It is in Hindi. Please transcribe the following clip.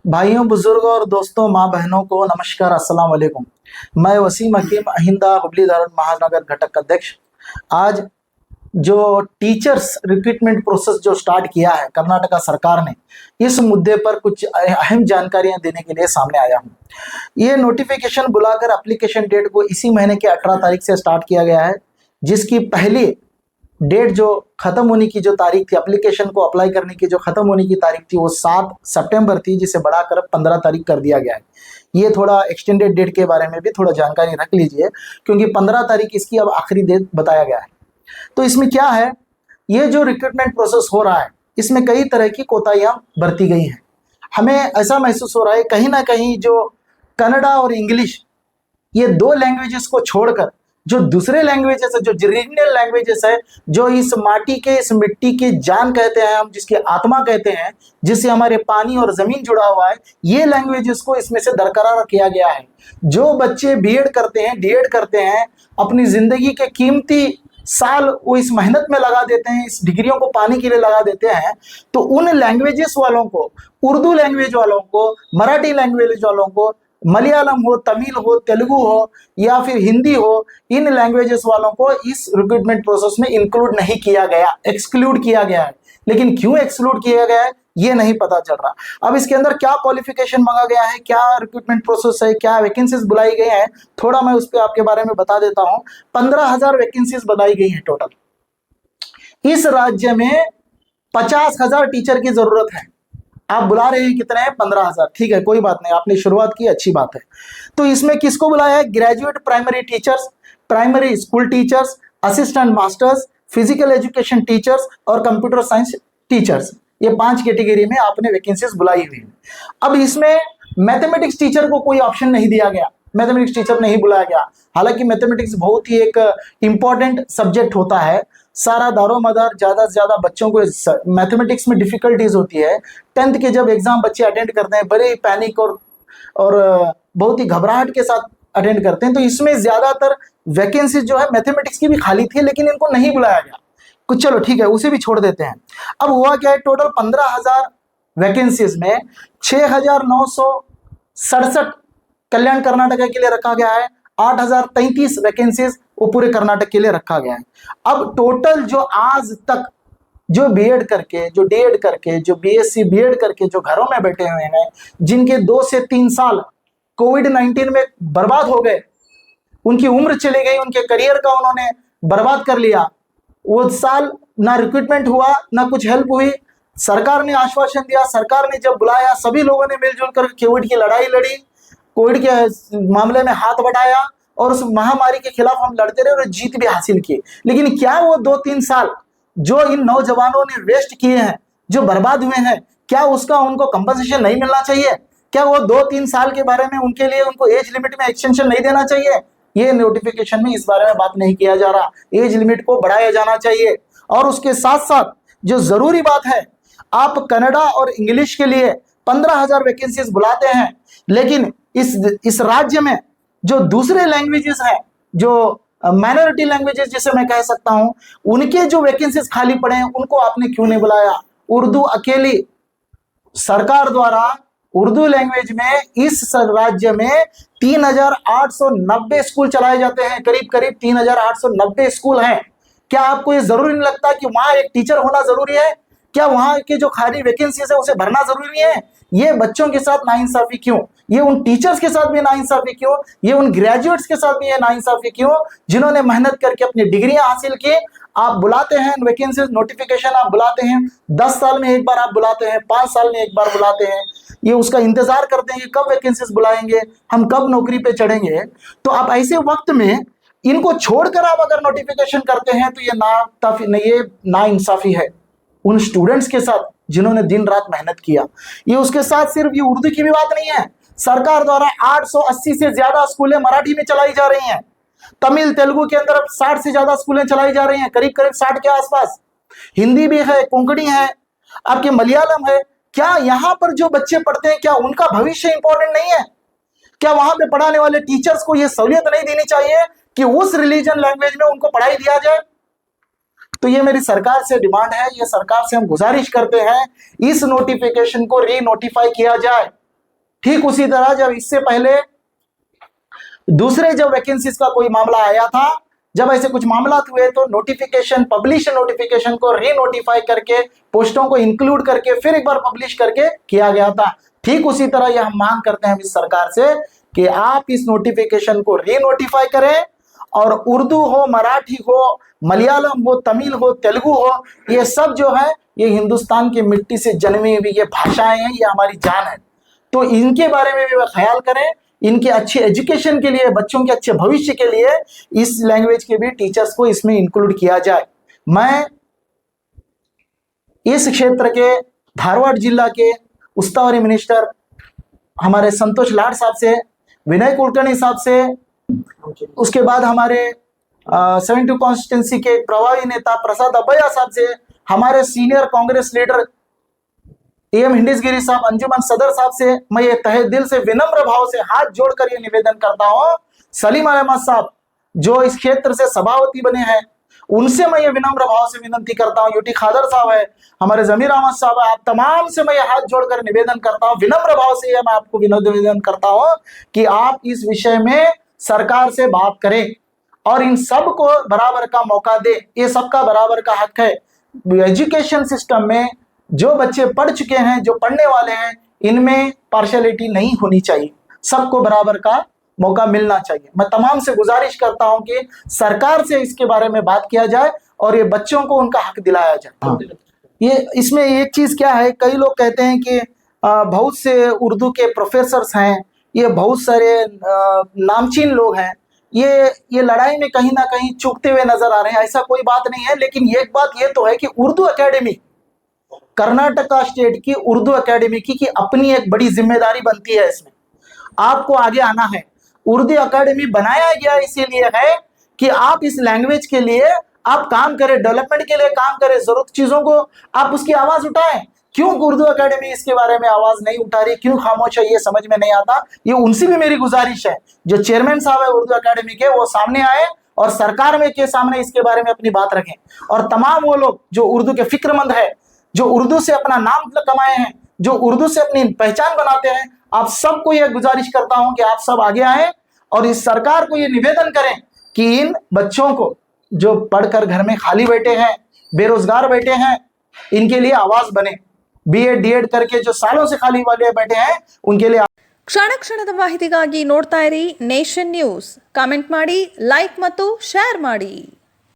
भाइयों, बुजुर्गों और दोस्तों, माँ बहनों को नमस्कार, अस्सलाम वालेकुम। मैं वसीम हकीम, अहिंदा हुबली धारण महानगर घटक अध्यक्ष। आज जो टीचर्स रिक्रूटमेंट प्रोसेस जो स्टार्ट किया है कर्नाटका सरकार ने, इस मुद्दे पर कुछ अहम जानकारियां देने के लिए सामने आया हूं। ये नोटिफिकेशन बुलाकर एप्लीकेशन डेट को इसी महीने की 18 तारीख से स्टार्ट किया गया है, जिसकी पहली डेट जो खत्म होने की जो तारीख थी, एप्लीकेशन को अप्लाई करने की जो खत्म होने की तारीख थी, वो 7 सितंबर थी, जिसे बढ़ाकर 15 तारीख कर दिया गया है। ये थोड़ा एक्सटेंडेड डेट के बारे में भी थोड़ा जानकारी रख लीजिए, क्योंकि 15 तारीख इसकी अब आखिरी डेट बताया गया है। तो इसमें क्या है, ये जो रिक्रूटमेंट प्रोसेस हो रहा है, इसमें कई तरह की कोताहियां बरती गई हैं। हमें ऐसा महसूस हो रहा है कहीं ना कहीं जो कन्नड़ा और इंग्लिश, ये दो लैंग्वेजेस को छोड़कर जो दूसरे लैंग्वेजेस है, जो रीजनल लैंग्वेजेस है, जो इस माटी के, इस मिट्टी की जान कहते हैं हम, जिसकी आत्मा कहते हैं, जिससे हमारे पानी और जमीन जुड़ा हुआ है, ये लैंग्वेजेस को इसमें से दरकरार किया गया है। जो बच्चे बीएड करते हैं, डीएड करते हैं, अपनी जिंदगी के कीमती साल वो इस मेहनत में लगा देते हैं, इस डिग्रियों को पाने के लिए लगा देते हैं, तो उन लैंग्वेजेस वालों को, उर्दू लैंग्वेज वालों को, मराठी लैंग्वेज वालों को, मलयालम हो, तमिल हो, तेलुगु हो या फिर हिंदी हो, इन लैंग्वेजेस वालों को इस रिक्रूटमेंट प्रोसेस में इंक्लूड नहीं किया गया, एक्सक्लूड किया गया है। लेकिन क्यों एक्सक्लूड किया गया है ये नहीं पता चल रहा। अब इसके अंदर क्या क्वालिफिकेशन मांगा गया है, क्या रिक्रूटमेंट प्रोसेस है, क्या वैकेंसीज बुलाई गई हैं, थोड़ा मैं उस पर आपके बारे में बता देता हूं। 15,000 वैकेंसीज बनाई गई है टोटल। इस राज्य में 50,000 टीचर की जरूरत है। आप बुला रहे हैं कितने हैं? 15,000। ठीक है, कोई बात नहीं, आपने शुरुआत की, अच्छी बात है। तो इसमें किसको बुलाया है? Graduate primary teachers, primary school teachers, assistant masters, physical education teachers और कंप्यूटर साइंस टीचर्स। ये 5 कैटेगरी में आपने वैकेंसीज बुलाई हुई है। अब इसमें मैथमेटिक्स टीचर को कोई ऑप्शन नहीं दिया गया, मैथमेटिक्स टीचर नहीं बुलाया गया। हालांकि मैथमेटिक्स बहुत ही एक इंपॉर्टेंट सब्जेक्ट होता है, सारा दारोमदार ज्यादा से ज्यादा बच्चों को मैथमेटिक्स में डिफिकल्टीज होती है। 10th के जब एग्जाम बच्चे अटेंड करते हैं, बड़े पैनिक और बहुत ही घबराहट के साथ अटेंड करते हैं। तो इसमें ज्यादातर वैकेंसी जो है मैथमेटिक्स की भी खाली थी, लेकिन इनको नहीं बुलाया गया। कुछ चलो ठीक है, उसे भी छोड़ देते हैं। अब हुआ क्या है, टोटल 15,000 वैकेंसीज में 6,967 कल्याण कर्नाटक के लिए रखा गया है, 8,033 वैकेंसीज वो पूरे कर्नाटक के लिए रखा गया है। अब टोटल जो आज तक जो बीएड करके, जो डीएड करके, जो बीएससी बीएड करके जो घरों में बैठे हुए हैं, जिनके 2 से 3 साल कोविड-19 में बर्बाद हो गए, उनकी उम्र चली गई, उनके करियर का उन्होंने बर्बाद कर लिया, वो साल ना रिक्रूटमेंट हुआ ना कुछ हेल्प हुई। सरकार ने आश्वासन दिया, सरकार ने जब बुलाया, सभी लोगों ने मिलजुल कर कोविड की लड़ाई लड़ी, कोविड के मामले में हाथ बढ़ाया और उस महामारी के खिलाफ हम लड़ते रहे और जीत भी हासिल की। लेकिन क्या वो 2-3 साल जो इन नौजवानों ने वेस्ट किए हैं, जो बर्बाद हुए हैं, क्या उसका उनको कंपनसेशन नहीं मिलना चाहिए? क्या वो 2-3 साल के बारे में उनके लिए उनको एज लिमिट में एक्सटेंशन नहीं देना चाहिए? ये नोटिफिकेशन में इस बारे में बात नहीं किया जा रहा। एज लिमिट को बढ़ाया जाना चाहिए। और उसके साथ साथ जो जरूरी बात है, आप कन्नड़ा और इंग्लिश के लिए 15,000 वैकेंसीज बुलाते हैं, लेकिन इस राज्य में जो दूसरे लैंग्वेजेस हैं, जो माइनॉरिटी लैंग्वेजेस जिसे मैं कह सकता हूं, उनके जो वैकेंसीज खाली पड़े हैं, उनको आपने क्यों नहीं बुलाया? उर्दू अकेली सरकार द्वारा उर्दू लैंग्वेज में इस राज्य में 3,890 स्कूल चलाए जाते हैं, करीब करीब 3,890 स्कूल हैं। क्या आपको ये जरूरी नहीं लगता कि वहां एक टीचर होना जरूरी है? क्या वहां के जो खाली वैकेंसीज है उसे भरना जरूरी है? ये बच्चों के साथ नाइंसाफी क्यों? ये उन टीचर्स के साथ भी नाइंसाफी क्यों? ये उन ग्रेजुएट्स के साथ भी ये नाइंसाफी क्यों, जिन्होंने मेहनत करके अपनी डिग्रियां हासिल की? आप बुलाते हैं वैकेंसीज, नोटिफिकेशन आप बुलाते हैं, 10 साल में एक बार आप बुलाते हैं, 5 साल में एक बार बुलाते हैं, ये उसका इंतजार करते हैं कि कब वैकेंसीज बुलाएंगे, हम कब नौकरी पे चढ़ेंगे। तो आप ऐसे वक्त में इनको छोड़कर आप अगर नोटिफिकेशन करते हैं, तो ये नाइंसाफी है उन स्टूडेंट्स के साथ जिन्होंने दिन रात मेहनत किया। ये उसके साथ सिर्फ ये उर्दू की भी बात नहीं है, सरकार द्वारा 880 से ज्यादा स्कूलें मराठी में चलाई जा रही हैं, तमिल तेलुगु के अंदर 60 से ज्यादा स्कूलें चलाई जा रही हैं, करीब करीब 60 के आसपास। हिंदी भी है, कोंकणी है, आपके मलयालम है। क्या यहाँ पर जो बच्चे पढ़ते हैं, क्या उनका भविष्य इंपॉर्टेंट नहीं है? क्या वहां पे पढ़ाने वाले टीचर्स को यह सहूलियत नहीं देनी चाहिए कि उस रिलीजन लैंग्वेज में उनको पढ़ाई दिया जाए? तो ये मेरी सरकार से डिमांड है, ये सरकार से हम गुजारिश करते हैं, इस नोटिफिकेशन को री नोटिफाई किया जाए। ठीक उसी तरह जब इससे पहले दूसरे जब वैकेंसीज का कोई मामला आया था, जब ऐसे कुछ मामला हुए तो नोटिफिकेशन, पब्लिश नोटिफिकेशन को री नोटिफाई करके पोस्टों को इंक्लूड करके फिर एक बार पब्लिश करके किया गया था। ठीक उसी तरह यह हम मांग करते हैं इस सरकार से कि आप इस नोटिफिकेशन को री नोटिफाई करें और उर्दू हो, मराठी हो, मलयालम हो, तमिल हो, तेलुगु हो, ये सब जो है ये हिंदुस्तान की मिट्टी से जन्मी हुई ये भाषाएं हैं, ये हमारी जान है। तो इनके बारे में भी वह ख्याल करें, इनके अच्छे एजुकेशन के लिए, बच्चों के अच्छे भविष्य के लिए इस लैंग्वेज के भी टीचर्स को इसमें इंक्लूड किया जाए। मैं इस क्षेत्र के धारवाड़ जिला के उस्तुवारी मिनिस्टर हमारे संतोष लाड साहब से, विनय कुलकर्णी साहब से, उसके बाद हमारे 72 कॉन्स्टिट्यूंसी के प्रभावी नेता प्रसाद अब्बैया साहब से, हमारे सीनियर कांग्रेस लीडर एम हिंडिसगिरी साहब, अंजुमन सदर साहब से मैं ये तहे दिल से विनम्र भाव से हाथ जोड़कर ये निवेदन करता हूं। सलीम अहमद साहब जो इस क्षेत्र से सभापति बने हैं, उनसे मैं ये विनम्र भाव से विनती करता हूं। यूटी खादर साहब है, हमारे जमीर अहमद साहब है, आप तमाम से मैं ये हाथ जोड़कर निवेदन करता हूं, विनम्र भाव से ये मैं आपको निवेदन करता हूं कि आप इस विषय में सरकार से बात करें और इन सब को बराबर का मौका दे। ये सबका बराबर का हक है। एजुकेशन सिस्टम में जो बच्चे पढ़ चुके हैं, जो पढ़ने वाले हैं, इनमें पार्शियलिटी नहीं होनी चाहिए, सबको बराबर का मौका मिलना चाहिए। मैं तमाम से गुजारिश करता हूं कि सरकार से इसके बारे में बात किया जाए और ये बच्चों को उनका हक दिलाया जाए। ये इसमें एक चीज क्या है, कई लोग कहते हैं कि बहुत से उर्दू के प्रोफेसर्स हैं, ये बहुत सारे नामचीन लोग हैं, ये लड़ाई में कहीं ना कहीं चूकते हुए नजर आ रहे हैं। ऐसा कोई बात नहीं है, लेकिन एक बात ये तो है कि उर्दू एकेडमी, कर्नाटका स्टेट की उर्दू एकेडमी की अपनी एक बड़ी जिम्मेदारी बनती है। इसमें आपको आगे आना है। उर्दू एकेडमी बनाया गया इसीलिए है कि आप इस लैंग्वेज के लिए आप काम करें, डेवलपमेंट के लिए काम करें, जरूरत चीजों को आप उसकी आवाज उठाएं। क्यों उर्दू एकेडमी इसके बारे में आवाज नहीं उठा रही, क्यों खामोश है, ये समझ में नहीं आता। ये उनसे भी मेरी गुजारिश है, जो चेयरमैन साहब है उर्दू एकेडमी के, वो सामने आए और सरकार में के सामने इसके बारे में अपनी बात रखें। और तमाम वो लोग जो उर्दू के फिक्रमंद है, जो उर्दू से अपना नाम कमाए हैं, जो उर्दू से अपनी पहचान बनाते हैं, आप सबको यह गुजारिश करता हूं कि आप सब आगे आए और इस सरकार को यह निवेदन करें कि इन बच्चों को जो पढ़कर घर में खाली बैठे हैं, बेरोजगार बैठे हैं, इनके लिए आवाज बने। बीएड डीएड करके जो सालों से खाली वाले बैठे हैं, उनके लिए ಕ್ಷಣ ಕ್ಷಣದ ಮಾಹಿತಿಗಾಗಿ ನೋಡ್ತಾ ಇರಿ ನೇಷನ್ ನ್ಯೂಸ್. ಕಾಮೆಂಟ್ ಮಾಡಿ, ಲೈಕ್ ಮತ್ತು ಶೇರ್ ಮಾಡಿ.